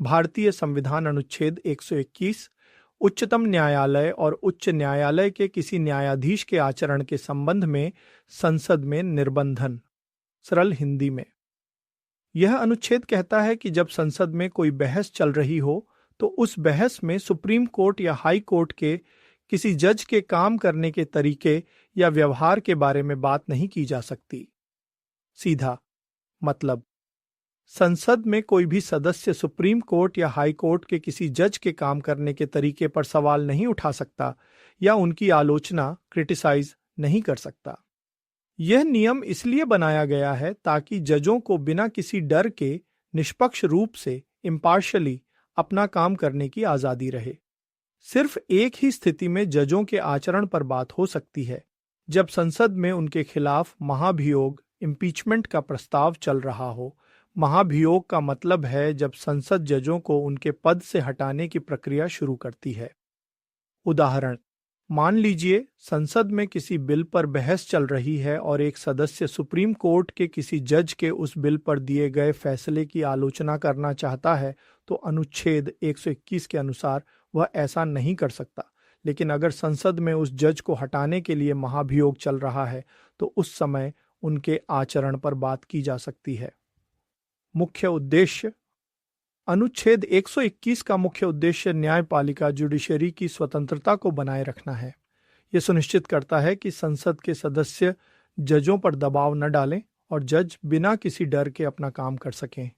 भारतीय संविधान अनुच्छेद 121 उच्चतम न्यायालय और उच्च न्यायालय के किसी न्यायाधीश के आचरण के संबंध में संसद में निर्बंधन। सरल हिंदी में यह अनुच्छेद कहता है कि जब संसद में कोई बहस चल रही हो तो उस बहस में सुप्रीम कोर्ट या हाई कोर्ट के किसी जज के काम करने के तरीके या व्यवहार के बारे में बात नहीं की जा सकती। सीधा मतलब, संसद में कोई भी सदस्य सुप्रीम कोर्ट या हाई कोर्ट के किसी जज के काम करने के तरीके पर सवाल नहीं उठा सकता या उनकी आलोचना क्रिटिसाइज नहीं कर सकता। यह नियम इसलिए बनाया गया है ताकि जजों को बिना किसी डर के निष्पक्ष रूप से इम्पार्शली अपना काम करने की आजादी रहे। सिर्फ एक ही स्थिति में जजों के आचरण पर बात हो सकती है, जब संसद में उनके खिलाफ महाभियोग इम्पीचमेंट का प्रस्ताव चल रहा हो। महाभियोग का मतलब है जब संसद जजों को उनके पद से हटाने की प्रक्रिया शुरू करती है। उदाहरण, मान लीजिए संसद में किसी बिल पर बहस चल रही है और एक सदस्य सुप्रीम कोर्ट के किसी जज के उस बिल पर दिए गए फैसले की आलोचना करना चाहता है, तो अनुच्छेद 121 के अनुसार वह ऐसा नहीं कर सकता। लेकिन अगर संसद में उस जज को हटाने के लिए महाभियोग चल रहा है तो उस समय उनके आचरण पर बात की जा सकती है। मुख्य उद्देश्य। अनुच्छेद 121 का मुख्य उद्देश्य न्यायपालिका जुडिशरी की स्वतंत्रता को बनाए रखना है। यह सुनिश्चित करता है कि संसद के सदस्य जजों पर दबाव न डालें और जज बिना किसी डर के अपना काम कर सकें।